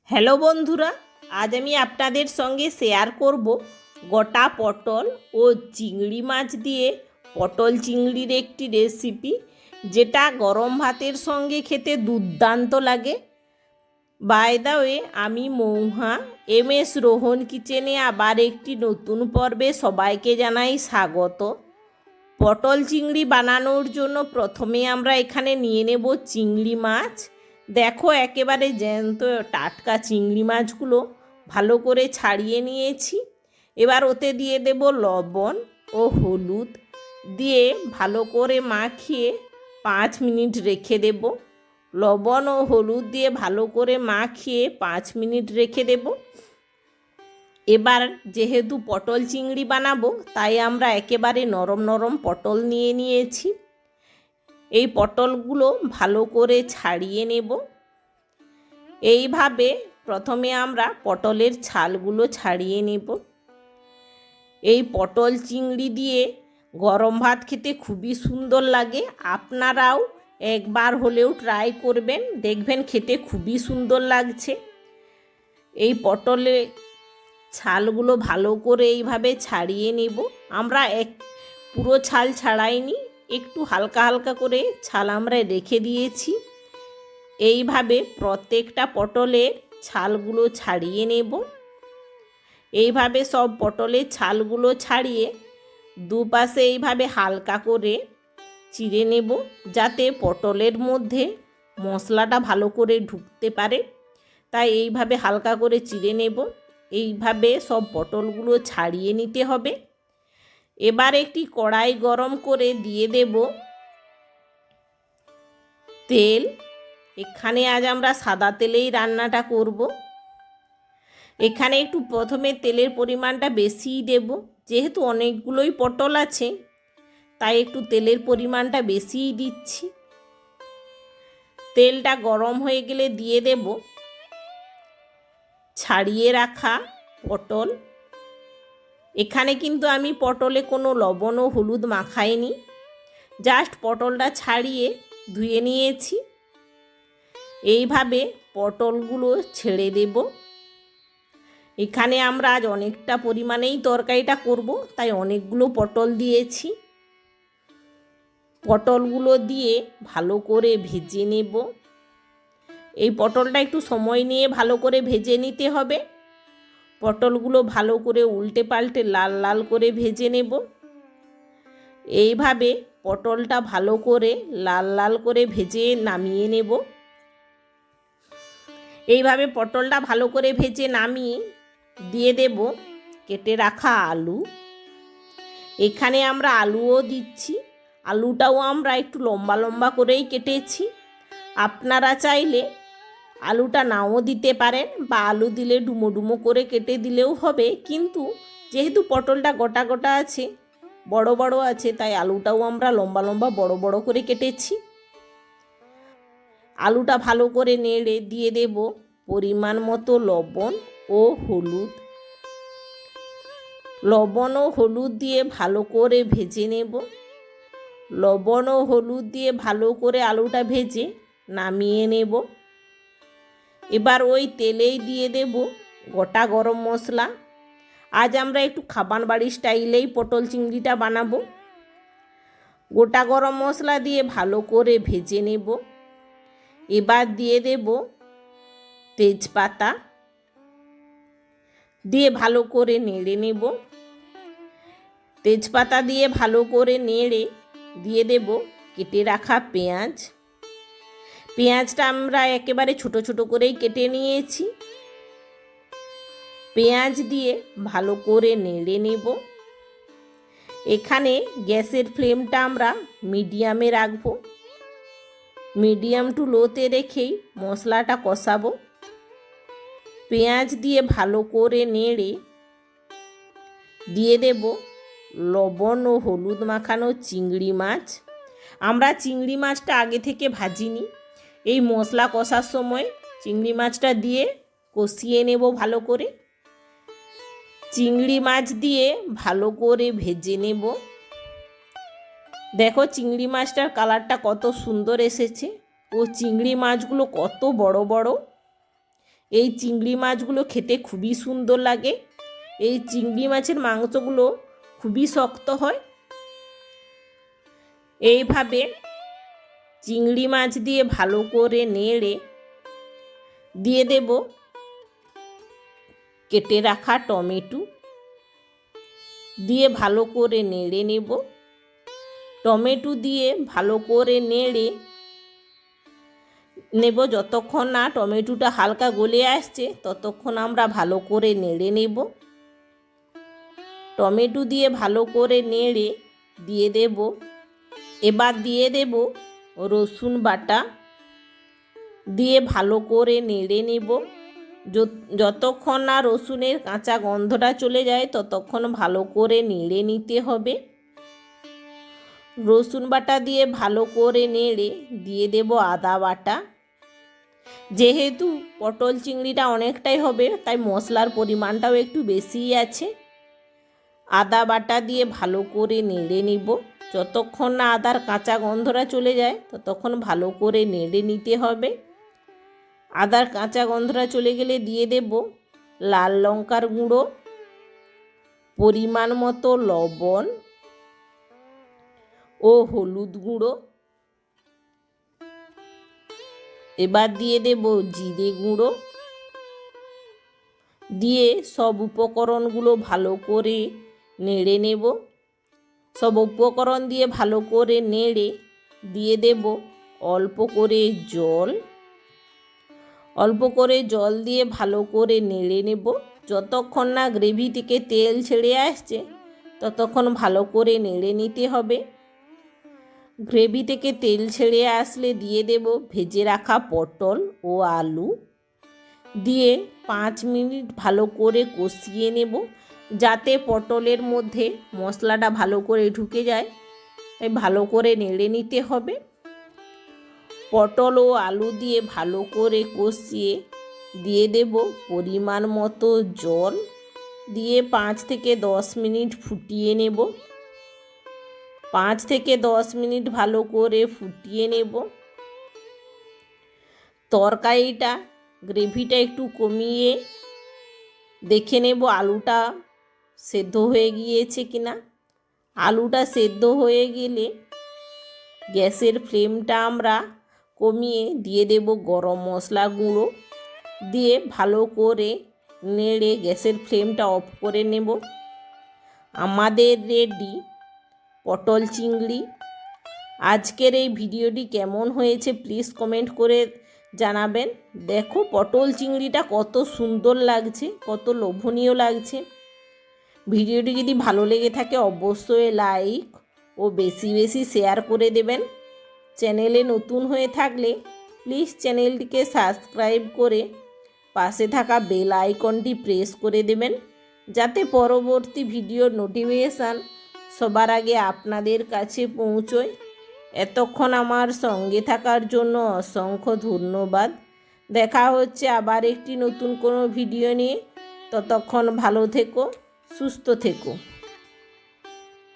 Hello বন্ধুরা, আজ আমি আপনাদের সঙ্গে শেয়ার করব গোটা পটল ও চিংড়ি মাছ দিয়ে পটল চিংড়ির একটি রেসিপি, যেটা গরম ভাতের সঙ্গে খেতে দুর্দান্ত লাগে। বাই দ্য ওয়ে, আমি মৌহা MS রোহন কিচেনে আবার একটি নতুন পর্বে সবাইকে জানাই স্বাগত। পটল চিংড়ি বানানোর জন্য প্রথমে আমরা এখানে নিয়ে নেব চিংড়ি মাছ। দেখো, একেবারে জ্যান্ত টাটকা চিংড়ি মাছগুলো ভালো করে ছাড়িয়ে নিয়েছি। এবার ওতে দিয়ে দেব লবণ ও হলুদ, দিয়ে ভালো করে মাখিয়ে 5 মিনিট রেখে দেব। লবণ ও হলুদ দিয়ে ভালো করে মাখিয়ে 5 মিনিট রেখে দেব। এবার যেহেতু পটল চিংড়ি বানাবো, তাই আমরা একেবারে নরম নরম পটল নিয়ে নিয়েছি। এই পটলগুলো ভালো করে ছাড়িয়ে নেব। এইভাবে প্রথমে আমরা পটলের ছালগুলো ছাড়িয়ে নেব। এই পটল চিংড়ি দিয়ে গরম ভাত খেতে খুবই সুন্দর লাগে। আপনারাও একবার হলেও ট্রাই করবেন, দেখবেন খেতে খুবই সুন্দর লাগছে। এই পটলের ছালগুলো ভালো করে এইভাবে ছাড়িয়ে নেব। আমরা পুরো ছাল ছাড়াইনি, একটু হালকা হালকা করে ছাল আমরা রেখে দিয়েছি। এইভাবে প্রত্যেকটা পটলের ছালগুলো ছাড়িয়ে নেব। এইভাবে সব পটলের ছালগুলো ছাড়িয়ে দুপাশে এইভাবে হালকা করে চিড়ে নেব, যাতে পটলের মধ্যে মশলাটা ভালো করে ঢুকতে পারে। তাই এইভাবে হালকা করে চিড়ে নেব। এইভাবে সব পটলগুলো ছাড়িয়ে নিতে হবে। এবার একটি কড়াই গরম করে দিয়ে দেব তেল। এখানে আজ আমরা সাদা তেলেই রান্নাটা করব। এখানে একটু প্রথমে তেলের পরিমাণটা বেশিই দেব, যেহেতু অনেকগুলোই পটল আছে, তাই একটু তেলের পরিমাণটা বেশিই দিচ্ছি। তেলটা গরম হয়ে গেলে দিয়ে দেব ছাড়িয়ে রাখা পটল। এখানে কিন্তু আমি পটলে কোনো লবণ ও হলুদ মাখাইনি, জাস্ট পটলটা ছাড়িয়ে ধুয়ে নিয়েছি। এইভাবে পটলগুলো ছেড়ে দেব। এখানে আমরা আজ অনেকটা পরিমাণেই তরকারিটা করব, তাই অনেকগুলো পটল দিয়েছি। পটলগুলো দিয়ে ভালো করে ভেজে নেব। এই পটলটা একটু সময় নিয়ে ভালো করে ভেজে নিতে হবে। পটলগুলো ভালো করে উল্টে পাল্টে লাল লাল করে ভেজে নেব। এইভাবে পটলটা ভালো করে লাল লাল করে ভেজে নামিয়ে নেব। এইভাবে পটলটা ভালো করে ভেজে নামিয়ে দিয়ে দেব কেটে রাখা আলু। এখানে আমরা আলুও দিচ্ছি। আলুটাও আমরা একটু লম্বা লম্বা করেই কেটেছি। আপনারা চাইলে আলুটা নাও দিতে পারেন, বা আলু দিলে ডুমো ডুমো করে কেটে দিলেও হবে। কিন্তু যেহেতু পটলটা গোটা গোটা আছে, বড় বড় আছে, তাই আলুটাও আমরা লম্বা লম্বা বড় বড় করে কেটেছি। আলুটা ভালো করে নেড়ে দিয়ে দেব পরিমাণ মতো লবণ ও হলুদ। লবণ ও হলুদ দিয়ে ভালো করে ভেজে নেব। লবণ ও হলুদ দিয়ে ভালো করে আলুটা ভেজে নামিয়ে নেব। এবার ওই তেলেই দিয়ে দেব গোটা গরম মশলা। আজ আমরা একটু খাবার বাড়ির স্টাইলেই পটল চিংড়িটা বানাবো। গোটা গরম মশলা দিয়ে ভালো করে ভেজে নেব। এবার দিয়ে দেব তেজপাতা, দিয়ে ভালো করে নেড়ে নেব। তেজপাতা দিয়ে ভালো করে নেড়ে দিয়ে দেব কেটে রাখা পেঁয়াজ। পেঁয়াজটা আমরা একেবারে ছোট ছোট করেই কেটে নিয়েছি। পেঁয়াজ দিয়ে ভালো করে নেড়ে নেব। এখানে গ্যাসের ফ্লেমটা আমরা মিডিয়ামে রাখব। মিডিয়াম টু লোতে রেখেই মশলাটা কষাবো। পেঁয়াজ দিয়ে ভালো করে নেড়ে দিয়ে দেব লবণ ও হলুদ মাখানো চিংড়ি মাছ। আমরা চিংড়ি মাছটা আগে থেকে ভাজিনি, এই মশলা কষার সময় চিংড়ি মাছটা দিয়ে কষিয়ে নেব ভালো করে। চিংড়ি মাছ দিয়ে ভালো করে ভেজে নেব। দেখো, চিংড়ি মাছটার কালারটা কত সুন্দর এসেছে, ও চিংড়ি মাছগুলো কত বড় বড়। এই চিংড়ি মাছগুলো খেতে খুবই সুন্দর লাগে। এই চিংড়ি মাছের মাংসগুলো খুবই শক্ত হয়। এইভাবে চিংড়ি মাছ দিয়ে ভালো করে নেড়ে দিয়ে দেব কেটে রাখা টমেটো, দিয়ে ভালো করে নেড়ে নেব। টমেটো দিয়ে ভালো করে নেড়ে নেব, যতক্ষণ না টমেটোটা হালকা গলে আসছে ততক্ষণ আমরা ভালো করে নেড়ে নেব। টমেটো দিয়ে ভালো করে নেড়ে দিয়ে দেব, এবার দিয়ে দেব রসুন বাটা, দিয়ে ভালো করে নেড়ে নেব। যতক্ষণ না রসুনের কাঁচা গন্ধটা চলে যায় ততক্ষণ ভালো করে নেড়ে নিতে হবে। রসুন বাটা দিয়ে ভালো করে নেড়ে দিয়ে দেব আদা বাটা। যেহেতু পটল চিংড়িটা অনেকটাই হবে তাই মশলার পরিমাণটাও একটু বেশিই আছে। আদা বাটা দিয়ে ভালো করে নেড়ে নিব। যতক্ষণ না আদার কাঁচা গন্ধটা চলে যায় ততক্ষণ ভালো করে নেড়ে নিতে হবে। আদার কাঁচা গন্ধটা চলে গেলে দিয়ে দেব লাল লঙ্কার গুঁড়ো, পরিমাণ মতো লবণ ও হলুদ গুঁড়ো। এবার দিয়ে দেব জিরে গুঁড়ো, দিয়ে সব উপকরণগুলো ভালো করে নেড়ে নেব। সব উপকরণ দিয়ে ভালো করে নেড়ে দিয়ে দেব অল্প করে জল। অল্প করে জল দিয়ে ভালো করে নেড়ে নেব। যতক্ষণ না গ্রেভি থেকে তেল ছেড়ে আসছে ততক্ষণ ভালো করে নেড়ে নিতে হবে। গ্রেভি থেকে তেল ছেড়ে আসলে দিয়ে দেব ভেজে রাখা পটল ও আলু, দিয়ে 5 মিনিট ভালো করে কষিয়ে নেব যাতে পটলের মধ্যে মশলাটা ভালো করে ঢুকে যায়, তাই ভালো করে নেড়ে নিতে হবে। পটল ও আলু দিয়ে ভালো করে কষিয়ে দিয়ে দেব পরিমাণ মতো জল, দিয়ে 5 থেকে 10 মিনিট ফুটিয়ে নেব। 5 থেকে 10 মিনিট ভালো করে ফুটিয়ে নেব। তরকারিটা গ্রেভিটা একটু কমিয়ে দেখে নেব আলুটা সেদ্ধ হয়ে গিয়েছে কিনা। আলুটা সেদ্ধ হয়ে গেলে গ্যাসের ফ্লেমটা আমরা কমিয়ে দিয়ে দেব গরম মশলা গুঁড়ো, দিয়ে ভালো করে নেড়ে গ্যাসের ফ্লেমটা অফ করে নেব। আমাদের রেডি পটল চিংড়ি। আজকের এই ভিডিওটি কেমন হয়েছে প্লিজ কমেন্ট করে জানাবেন। দেখো পটল চিংড়িটা কত সুন্দর লাগছে, কত লোভনীয় লাগছে। ভিডিওটি যদি ভালো লেগে থাকে অবশ্যই লাইক ও বেশি বেশি শেয়ার করে দেবেন। চ্যানেলে নতুন হয়ে থাকলে প্লিজ চ্যানেলটিকে সাবস্ক্রাইব করে পাশে থাকা বেল আইকনটি প্রেস করে দেবেন, যাতে পরবর্তী ভিডিওর নোটিফিকেশান সবার আগে আপনাদের কাছে পৌঁছয়। এতক্ষণ আমার সঙ্গে থাকার জন্য অসংখ্য ধন্যবাদ। দেখা হচ্ছে আবার একটি নতুন কোনো ভিডিও নিয়ে। ততক্ষণ ভালো থেকো, সুস্থ থেকো।